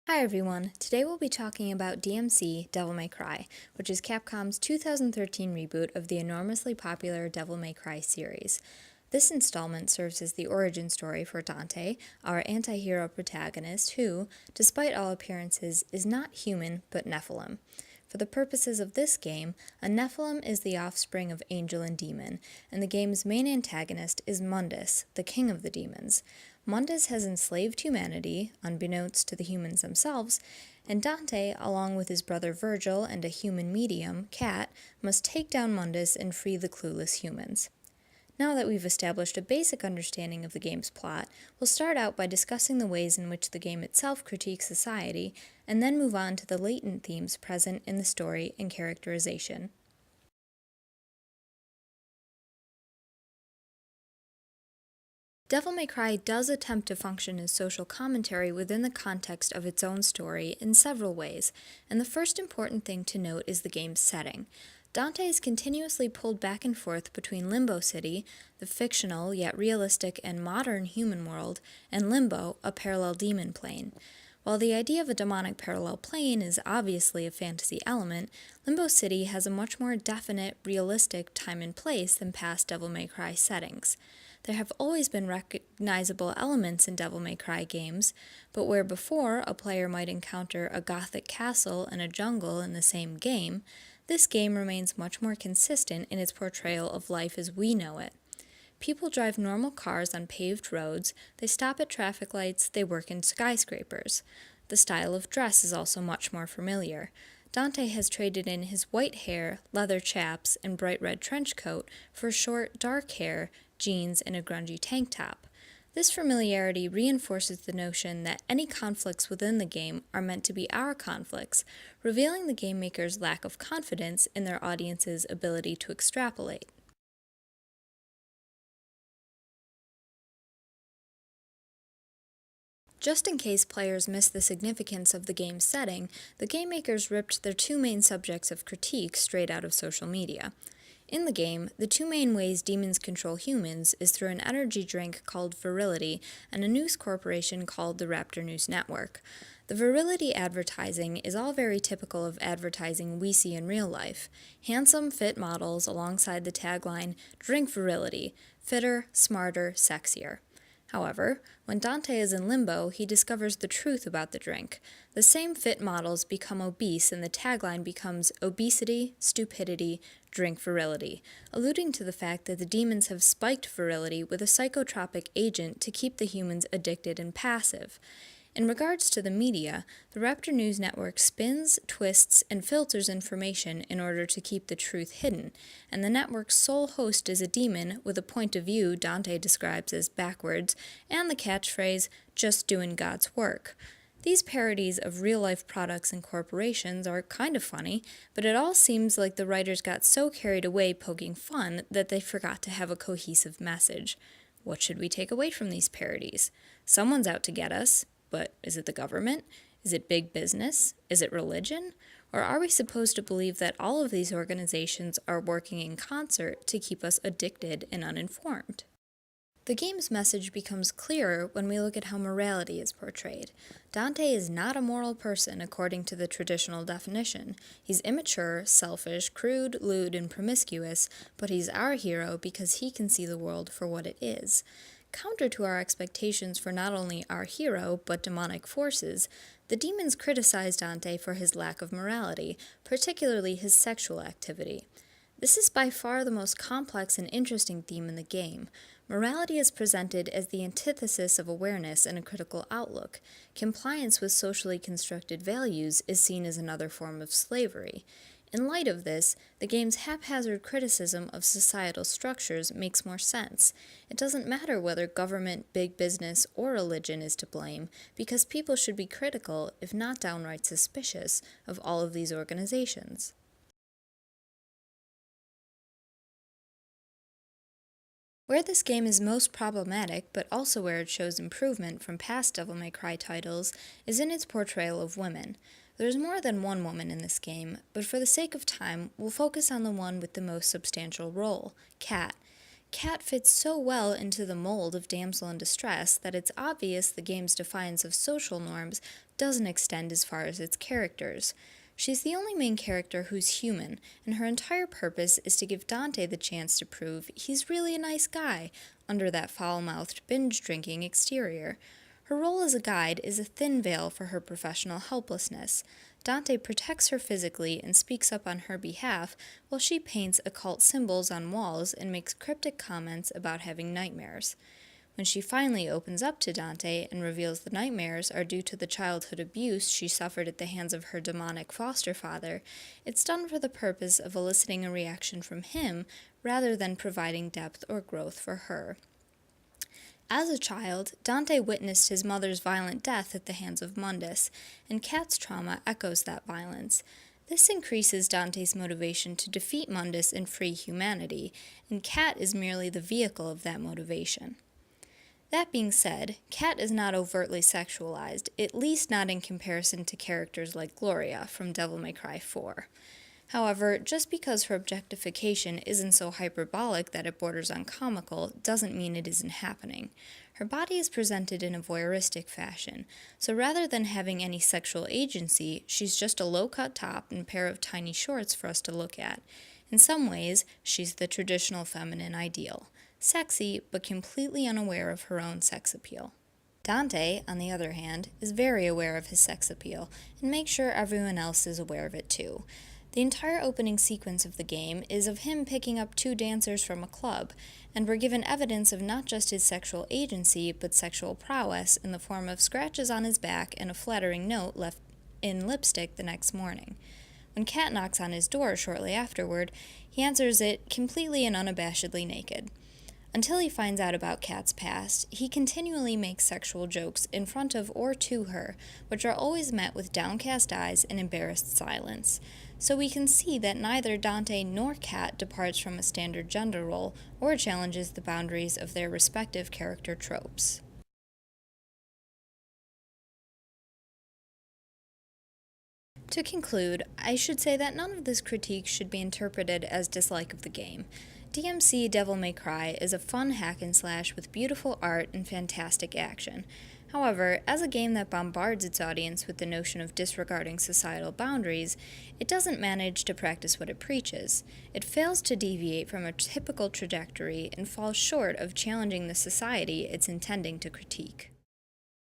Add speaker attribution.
Speaker 1: Hi everyone, today we'll be talking about DMC Devil May Cry, which is Capcom's 2013 reboot of the enormously popular Devil May Cry series. This installment serves as the origin story for Dante, our anti-hero protagonist who, despite all appearances, is not human but Nephilim. For the purposes of this game, a Nephilim is the offspring of angel and demon, and the game's main antagonist is Mundus, the king of the demons. Mundus has enslaved humanity, unbeknownst to the humans themselves, and Dante, along with his brother Virgil and a human medium, Cat, must take down Mundus and free the clueless humans. Now that we've established a basic understanding of the game's plot, we'll start out by discussing the ways in which the game itself critiques society, and then move on to the latent themes present in the story and characterization. Devil May Cry does attempt to function as social commentary within the context of its own story in several ways, and the first important thing to note is the game's setting. Dante is continuously pulled back and forth between Limbo City, the fictional yet realistic and modern human world, and Limbo, a parallel demon plane. While the idea of a demonic parallel plane is obviously a fantasy element, Limbo City has a much more definite, realistic time and place than past Devil May Cry settings. There have always been recognizable elements in Devil May Cry games, but where before a player might encounter a gothic castle and a jungle in the same game, this game remains much more consistent in its portrayal of life as we know it. People drive normal cars on paved roads, they stop at traffic lights, they work in skyscrapers. The style of dress is also much more familiar. Dante has traded in his white hair, leather chaps, and bright red trench coat for short, dark hair, jeans, and a grungy tank top. This familiarity reinforces the notion that any conflicts within the game are meant to be our conflicts, revealing the game maker's lack of confidence in their audience's ability to extrapolate. Just in case players miss the significance of the game's setting, the game makers ripped their two main subjects of critique straight out of social media. In the game, the two main ways demons control humans is through an energy drink called Virility and a news corporation called the Raptor News Network. The Virility advertising is all very typical of advertising we see in real life. Handsome, fit models alongside the tagline, "Drink Virility, fitter, smarter, sexier." However, when Dante is in limbo, he discovers the truth about the drink. The same fit models become obese and the tagline becomes obesity, stupidity, drink virility, alluding to the fact that the demons have spiked virility with a psychotropic agent to keep the humans addicted and passive. In regards to the media, the Raptor News Network spins, twists, and filters information in order to keep the truth hidden, and the network's sole host is a demon with a point of view Dante describes as backwards, and the catchphrase, "just doing God's work." These parodies of real-life products and corporations are kind of funny, but it all seems like the writers got so carried away poking fun that they forgot to have a cohesive message. What should we take away from these parodies? Someone's out to get us. But is it the government? Is it big business? Is it religion? Or are we supposed to believe that all of these organizations are working in concert to keep us addicted and uninformed? The game's message becomes clearer when we look at how morality is portrayed. Dante is not a moral person according to the traditional definition. He's immature, selfish, crude, lewd, and promiscuous, but he's our hero because he can see the world for what it is. Counter to our expectations for not only our hero, but demonic forces, the demons criticize Dante for his lack of morality, particularly his sexual activity. This is by far the most complex and interesting theme in the game. Morality is presented as the antithesis of awareness and a critical outlook. Compliance with socially constructed values is seen as another form of slavery. In light of this, the game's haphazard criticism of societal structures makes more sense. It doesn't matter whether government, big business, or religion is to blame, because people should be critical, if not downright suspicious, of all of these organizations. Where this game is most problematic, but also where it shows improvement from past Devil May Cry titles, is in its portrayal of women. There's more than one woman in this game, but for the sake of time, we'll focus on the one with the most substantial role, Cat. Cat fits so well into the mold of damsel in distress that it's obvious the game's defiance of social norms doesn't extend as far as its characters. She's the only main character who's human, and her entire purpose is to give Dante the chance to prove he's really a nice guy under that foul-mouthed, binge-drinking exterior. Her role as a guide is a thin veil for her professional helplessness. Dante protects her physically and speaks up on her behalf, while she paints occult symbols on walls and makes cryptic comments about having nightmares. When she finally opens up to Dante and reveals the nightmares are due to the childhood abuse she suffered at the hands of her demonic foster father, it's done for the purpose of eliciting a reaction from him rather than providing depth or growth for her. As a child, Dante witnessed his mother's violent death at the hands of Mundus, and Kat's trauma echoes that violence. This increases Dante's motivation to defeat Mundus and free humanity, and Kat is merely the vehicle of that motivation. That being said, Kat is not overtly sexualized, at least not in comparison to characters like Gloria from Devil May Cry 4. However, just because her objectification isn't so hyperbolic that it borders on comical doesn't mean it isn't happening. Her body is presented in a voyeuristic fashion, so rather than having any sexual agency, she's just a low-cut top and a pair of tiny shorts for us to look at. In some ways, she's the traditional feminine ideal. Sexy, but completely unaware of her own sex appeal. Dante, on the other hand, is very aware of his sex appeal, and makes sure everyone else is aware of it too. The entire opening sequence of the game is of him picking up 2 dancers from a club, and we're given evidence of not just his sexual agency, but sexual prowess in the form of scratches on his back and a flattering note left in lipstick the next morning. When Kat knocks on his door shortly afterward, he answers it completely and unabashedly naked. Until he finds out about Kat's past, he continually makes sexual jokes in front of or to her, which are always met with downcast eyes and embarrassed silence. So we can see that neither Dante nor Kat departs from a standard gender role or challenges the boundaries of their respective character tropes. To conclude, I should say that none of this critique should be interpreted as dislike of the game. DMC Devil May Cry is a fun hack and slash with beautiful art and fantastic action. However, as a game that bombards its audience with the notion of disregarding societal boundaries, it doesn't manage to practice what it preaches. It fails to deviate from a typical trajectory and falls short of challenging the society it's intending to critique.